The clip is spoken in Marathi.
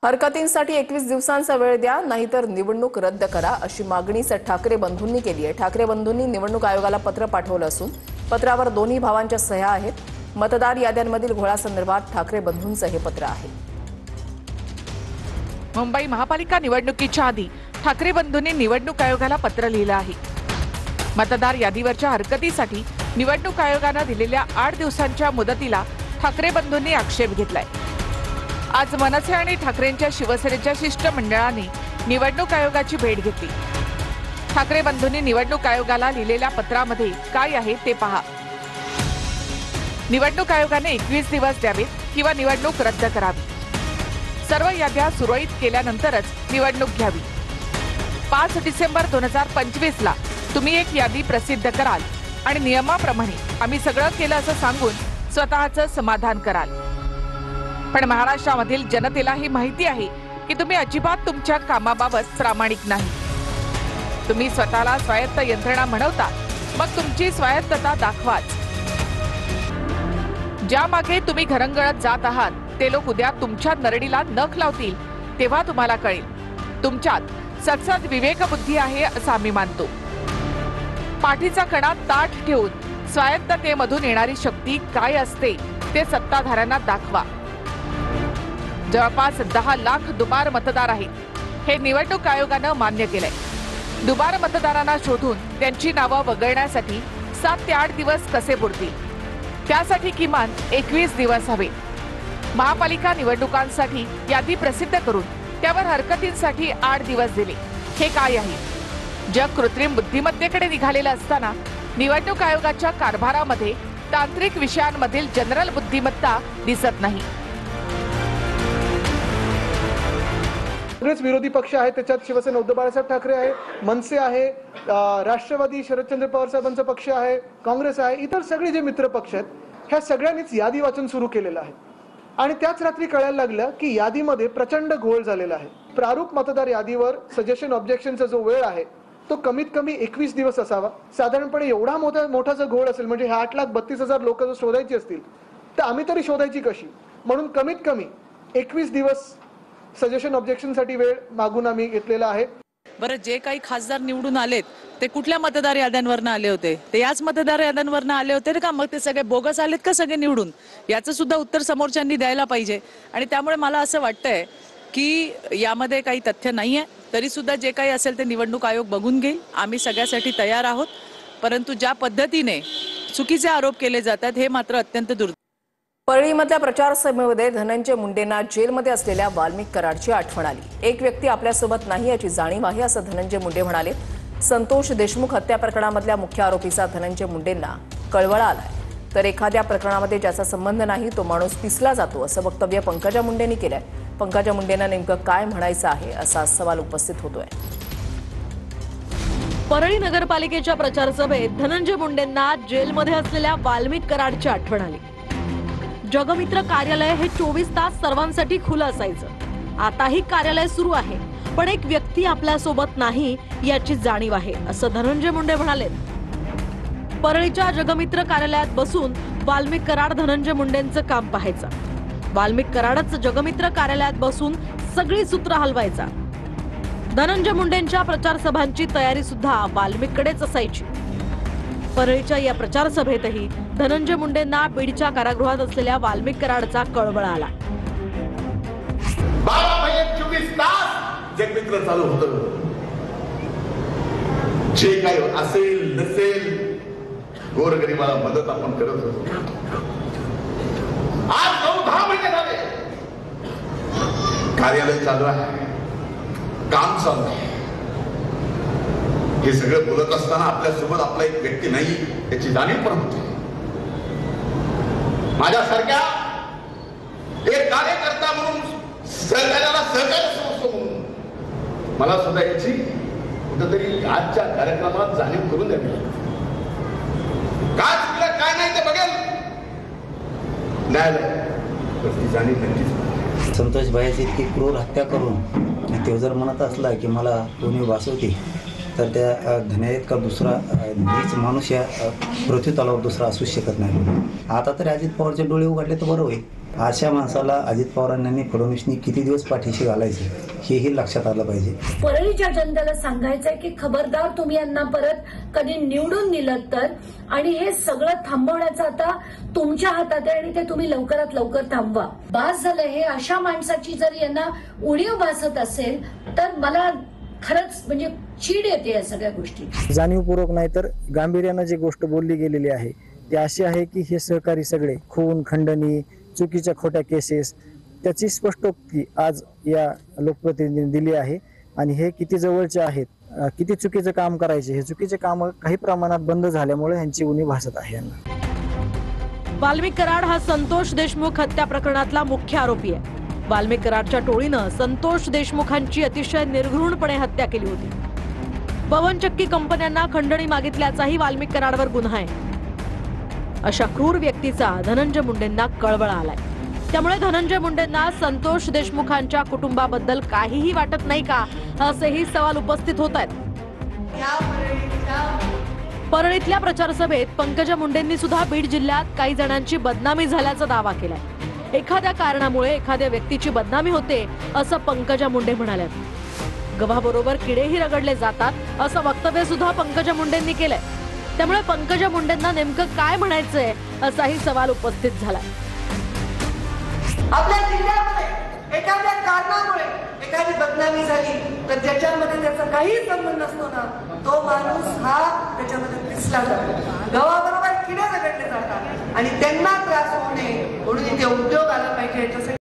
हरकतींसाठी 21 दिवसांचा वेळ द्या, नाहीतर निवडणूक रद्द करा, अशी मागणी ठाकरे बंधूंनी केली आहे। ठाकरे बंधूंनी निवडणूक आयोगाला पत्र पाठवलं असून पत्रावर दोन्ही भावांच्या सह्या आहेत। मतदार याद्यांमधील घोळासंदर्भात ठाकरे बंधूंचं हे पत्र आहे। मुंबई महापालिका निवडणुकीच्या आधी ठाकरे बंधूंनी निवडणूक आयोगाला पत्र लिहिलं आहे। मतदार यादीवरच्या हरकतीसाठी निवडणूक आयोगाने दिलेल्या 8 दिवसांच्या मुदतीला ठाकरे बंधूंनी आक्षेप घेतलाय। आज मनसे आणि ठाकरेंच्या शिवसेनेच्या शिष्टमंडळाने निवडणूक आयोगाची भेट घेतली। ठाकरे बंधूंनी निवडणूक आयोगाला लिहिलेल्या पत्रामध्ये काय आहे ते पहा। निवडणूक आयोगाने 21 दिवस द्यावेत किंवा निवडणूक रद्द करावी। सर्व याद्या सुरळीत केल्यानंतरच निवडणूक घ्यावी। 5 डिसेंबर 2025 ला तुम्ही एक यादी प्रसिद्ध कराल आणि नियमाप्रमाणे आम्ही सगळं केलं असं सांगून स्वतःचं समाधान कराल। पण महाराष्ट्रामधील जनतेला ही माहिती आहे की तुम्ही अजिबात तुमच्या कामाबाबत प्रामाणिक नाही। तुम्ही स्वतःला स्वायत्त यंत्रणा म्हणवता, मग तुमची स्वायत्तता दाखवाच। ज्या मागे तुम्ही घरंगळत जात आहात ते लोक उद्या तुमच्या नरडीला नख लावतील तेव्हा तुम्हाला कळेल तुमच्यात सत्सद विवेकबुद्धी आहे असं आम्ही मानतो। पाठीचा कणा ताठ ठेवून स्वायत्ततेमधून येणारी शक्ती काय असते ते सत्ताधाऱ्यांना दाखवा। जवळपास 10 लाख दुबार मतदार आहेत, हे निवडणूक आयोगानं मान्य केलंय। दुबार मतदारांना शोधून त्यांची नावं वगळण्यासाठी 7 ते 8 दिवस कसे पुरतील? त्यासाठी किमान 21 दिवस हवे। महापालिका निवडणुकांसाठी यादी प्रसिद्ध करून त्यावर हरकतींसाठी 8 दिवस दिले, हे काय आहे? जग कृत्रिम बुद्धिमत्तेकडे निघालेलं असताना निवडणूक आयोगाच्या कारभारामध्ये तांत्रिक विषयांमधील जनरल बुद्धिमत्ता दिसत नाही। सगळेच विरोधी पक्ष आहेत, त्याच्यात शिवसेना उद्धव बाळासाहेब ठाकरे आहे, मनसे आहे, राष्ट्रवादी शरदचंद्र पवार साहेबांचा पक्ष आहे, काँग्रेस आहे, इतर सगळे जे मित्र पक्ष आहेत, ह्या सगळ्यांनीच यादी वाचन सुरू केलेलं आहे। आणि त्याच रात्री कळायला लागलं की यादीमध्ये प्रचंड घोळ झालेला आहे। प्रारूप मतदार यादीवर सजेशन ऑब्जेक्शनचा जो वेळ आहे तो कमीत कमी 21 दिवस असावा। साधारणपणे एवढा मोठा जर घोळ असेल म्हणजे 8,32,000 लोक जर शोधायची असतील तर आम्ही तरी शोधायची कशी? म्हणून कमीत कमी 21 दिवस सजेशन ऑब्जेक्शनसाठी वेळ मागून आम्ही घेतलेला आहे। बरं, जे काही खासदार निवडून आलेत ते कुठल्या मतदार याद्यांवरनं आले होते? ते याच मतदार याद्यांवरनं आले होते का मग ते सगळे बोगस आलेत का सगळे निवडून? याचं सुद्धा उत्तर समोरच्यांनी द्यायला पाहिजे। आणि त्यामुळे मला असं वाटतंय की यामध्ये काही तथ्य नाहीये, तरी सुद्धा जे काही असेल ते निवडणूक आयोग बघून घेईल। आम्ही सगळ्यासाठी तयार आहोत, परंतु ज्या पद्धतीने चुकीचे आरोप केले जातात हे मात्र अत्यंत दुर्दैवी। परळीमधल्या प्रचार सभेमध्ये धनंजय मुंडेंना जेलमध्ये असलेल्या वाल्मिक कराडची आठवण आली। एक व्यक्ती आपल्यासोबत नाही याची जाणीव आहे असं धनंजय मुंडे म्हणाले। संतोष देशमुख हत्या प्रकरणामधल्या मुख्य आरोपीचा धनंजय मुंडेंना कळवळा आलाय, तर एखाद्या प्रकरणामध्ये ज्याचा संबंध नाही तो माणूस पिसला जातो असं वक्तव्य पंकजा मुंडेंनी केलंय। पंकजा मुंडेंना नेमकं काय म्हणायचं आहे असा सवाल उपस्थित होतोय। परळी नगरपालिकेच्या प्रचार सभेत धनंजय मुंडेंना जेलमध्ये असलेल्या वाल्मिक कराडची आठवण आली। जगमित्र कार्यालय हे 24 तास सर्वांसाठी खुलं असायचं। आताही कार्यालय सुरू आहे, पण एक व्यक्ती आपल्या सोबत नाही याची जाणीव आहे असं धनंजय मुंडे म्हणाले। परळीच्या जगमित्र कार्यालयात बसून वाल्मिक कराड धनंजय मुंडेंचं काम पाहायचा। वाल्मिक कराडच जगमित्र कार्यालयात बसून सगळी सूत्र हलवायचा। धनंजय मुंडेंच्या प्रचार सभांची तयारी सुद्धा वाल्मिककडेच असायची। परळीच्या या प्रचार सभेतही धनंजय मुंडेंना बीडच्या कारागृहात असलेल्या वाल्मिक कराडचा कळवळा आला। 12 महिने 24 तास जगमित्र चालू होतं। जे काही असेल नसेल गोरगरिबाला मदत आपण करत होतो। आज 9-10 महिने झाले कार्यालय चालू आहे, काम चालू आहे। हे सगळं बोलत असताना आपल्यासोबत आपला एक व्यक्ती नाही याची जाणीव पण होते। माझ्यासारख्या एक कार्यकर्ता म्हणून सहकार्याला सहकार्य समजतो म्हणून मला सुद्धा याची कुठेतरी आजच्या कार्यक्रमात जाणीव करून द्यावी लागते। काय चुकलं काय नाही ते बघेल न्यायालय, जाणीव नक्कीच। संतोष भाईची इतकी क्रूर हत्या करून तो जर म्हणत असला की मला कोणी वाचवते तर त्या धन्या दुसरा नीच माणूस या पृथ्वी तलावर दुसरा असू शकत नाही. आता तरी अजित पवारचे डोळे उघडले तर बरं होईल. अशा माणसाला अजित पवारांनी फडणवीसनी किती दिवस पाठीशी घालायचे हेही लक्षात आलं पाहिजे. परळीच्या जनतेला सांगायचंय की खबरदार तुम्ही यांना परत कधी निवडून दिलं तर, आणि हे सगळं थांबवण्याचं आता तुमच्या हातात आहे आणि ते तुम्ही लवकरात लवकर थांबवा. बास झालं हे. अशा माणसाची जर यांना उणीव भासत असेल तर मला खरंच म्हणजे चीड येते या सगळ्या गोष्टी. जाणीवपूर्वक नाही तर गांभीर्यानं जी गोष्ट बोलली गेलेली आहे ती अशी आहे की हे सहकारी सगळे खून, खंडणी, चुकीच्या खोट्या केसेस, त्याची स्पष्टोक्ती आज या लोकप्रतिनिधींनी दिली आहे. आणि हे किती जवळचे आहेत, किती चुकीचं काम करायचे, हे चुकीचे काम काही प्रमाणात बंद झाल्यामुळे यांची उणीव भासत आहे यांना. वाल्मिक कराड हा संतोष देशमुख हत्या प्रकरणातला मुख्य आरोपी आहे. वाल्मिक कराडच्या टोळीनं संतोष देशमुखांची अतिशय निर्घृणपणे हत्या केली होती. पवनचक्की कंपन्यांना खंडणी मागितल्याचाही वाल्मिक कराडवर गुन्हा आहे. अशा क्रूर व्यक्तीचा धनंजय मुंडेंना कळवळा आलाय. त्यामुळे धनंजय मुंडेंना संतोष देशमुखांच्या कुटुंबाबद्दल काहीही वाटत नाही का, असेही सवाल उपस्थित होत आहेत. परळीतल्या प्रचार सभेत पंकजा मुंडेंनी सुद्धा बीड जिल्ह्यात काही जणांची बदनामी झाल्याचा दावा केलाय. एखाद्या कारणामुळे एखाद्या व्यक्तीची बदनामी होते असं पंकजा मुंडे म्हणाल्या. गव्हाबरोबर किडेही रगडले जातात असं वक्तव्य सुद्धा पंकजा मुंडेंनी केलंय. त्यामुळे पंकजा मुंडेंना नेमकं काय म्हणायचंय असाही सवाल उपस्थित झालाय. आपल्या जिल्ह्यामध्ये एखाद्या कारणामुळे एखादी बदनामी झाली तर ज्याच्यामध्ये त्याचा काही संबंध नसतो ना, तो माणूस हा त्याच्यामध्ये दिसला जातो. गव्हाबरोबर किडे रगडले जातात आणि त्यांना त्रास होऊ नये म्हणून इथे उद्योग आला पाहिजे याच्यासाठी